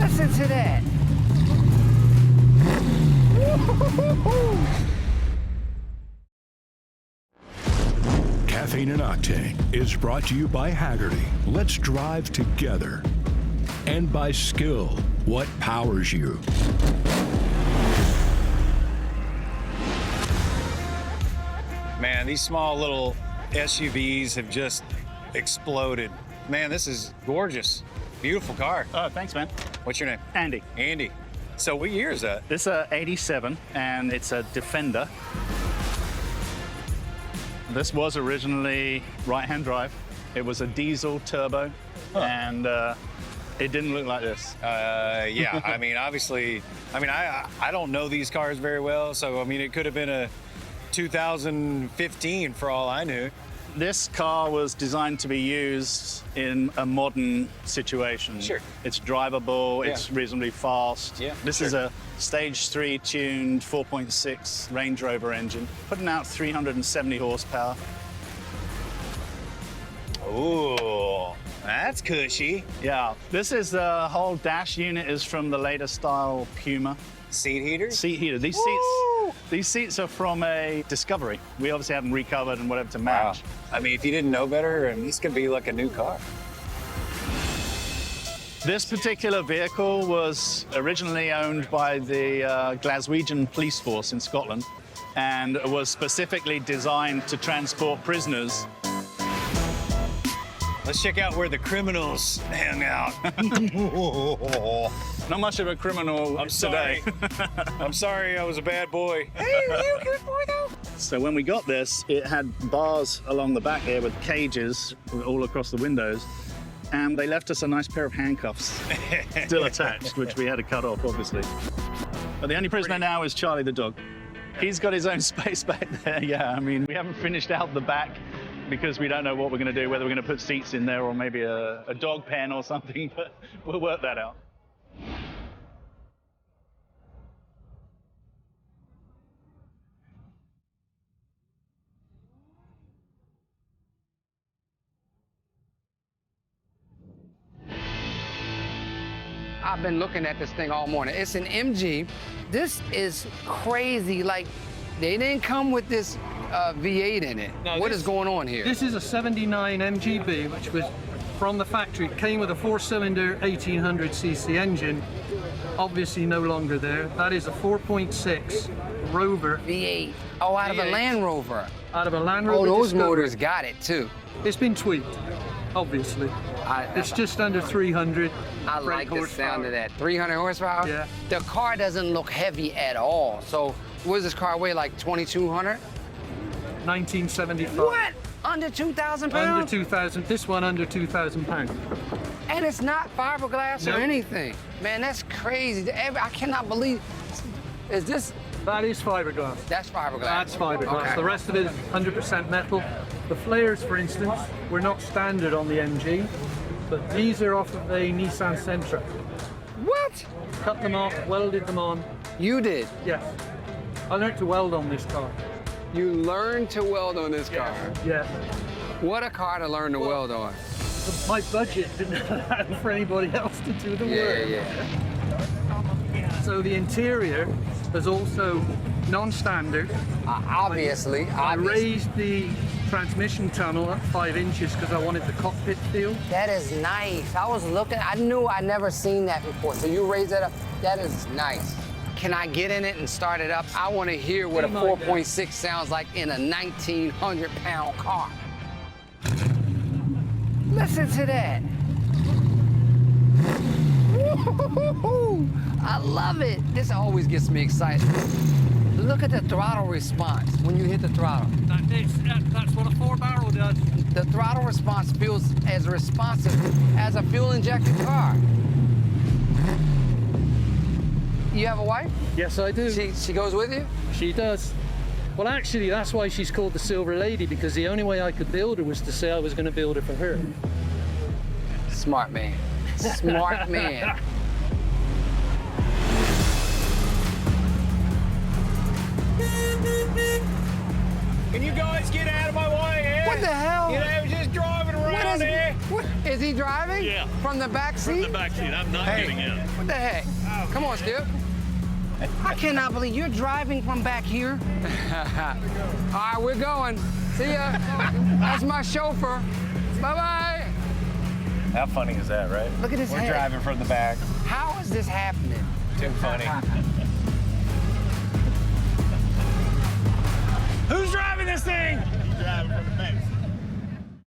Listen to that. Caffeine and Octane is brought to you by Haggerty. Let's drive together. And by Skill, what powers you. Man, these small little SUVs have just exploded. Man, this is gorgeous. Beautiful car. Oh, thanks, man. What's your name? Andy. Andy. So what year is that? This is 87, and it's a Defender. This was originally right-hand drive. It was a diesel turbo, and it didn't look like this. Yeah, I mean, obviously, I don't know these cars very well, so I mean, it could have been a 2015 for all I knew. This car was designed to be used in a modern situation. Sure. It's drivable, Yeah. it's reasonably fast. Yeah, This sure. is a Stage 3 tuned 4.6 Range Rover engine, putting out 370 horsepower. Ooh, that's cushy. Yeah, this is the whole dash unit is from the later style Puma. Seat heater? Seat heater. These seats are from a Discovery. We obviously haven't recovered and whatever to Wow. match. I mean, if you didn't know better, this could be like a new car. This particular vehicle was originally owned by the Glaswegian Police Force in Scotland and was specifically designed to transport prisoners. Let's check out where the criminals hang out. Not much of a criminal I'm today. sorry. I'm sorry, I was a bad boy. Hey, are you a good boy though? So when we got this, it had bars along the back here with cages all across the windows. And they left us a nice pair of handcuffs still attached, which we had to cut off, obviously. But the only prisoner now is Charlie the dog. He's got his own space back there, yeah. I mean, we haven't finished out the back because we don't know what we're going to do, whether we're going to put seats in there or maybe a dog pen or something, but we'll work that out. I've been looking at this thing all morning. It's an MG. This is crazy. Like, they didn't come with this V8 in it. No, What is going on here? This is a 79 MGB, which was from the factory. It came with a 4-cylinder 1800cc engine. Obviously no longer there. That is a 4.6 Rover V8. Oh, out of a V8. Land Rover. out of a Land Oh, Rover those Defender. motors got it too. It's been tweaked, obviously. It's just under 300 I brake like the horsepower. sound of that. 300 horsepower? Yeah. The car doesn't look heavy at all. So, what does this car weigh, like 2,200? 1975. What? Under 2,000 pounds? Under 2,000. This one under 2,000 pounds. And it's not fiberglass or Nope. anything. Man, that's crazy. I cannot believe. Is this? That is fiberglass. That's fiberglass. That's fiberglass. Okay. The rest of it is 100% metal. The flares, for instance, were not standard on the MG, but these are off of a Nissan Sentra. What? Cut them off, welded them on. You did. Yes. I learned to weld on this car. You learned to weld on this car. Yeah. What a car to learn to weld on. My budget didn't allow for anybody else to do the work. Yeah. So the interior is also non-standard. Obviously. I raised the transmission tunnel up 5 inches because I wanted the cockpit feel. That is nice. I was looking, I knew I'd never seen that before. So you raised that up. That is nice. Can I get in it and start it up? I want to hear what a 4.6 sounds like in a 1,900-pound car. Listen to that. Woo-hoo-hoo-hoo. I love it. This always gets me excited. Look at the throttle response when you hit the throttle. That's what a 4-barrel does. The throttle response feels as responsive as a fuel-injected car. You have a wife? Yes, I do. She goes with you? She does. Well, actually, that's why she's called the Silver Lady, because the only way I could build her was to say I was going to build her for her. Smart man. Smart man. Can you guys get out of my way here? What the hell? You know, just driving around here. Is he driving? Yeah. From the back seat? From the back seat. I'm not getting in. What the heck? Come on, Skip. I cannot believe you're driving from back here. All right, we're going. See ya. That's my chauffeur. Bye-bye. How funny is that, right? Look at his We're head. driving from the back. How is this happening? Too funny.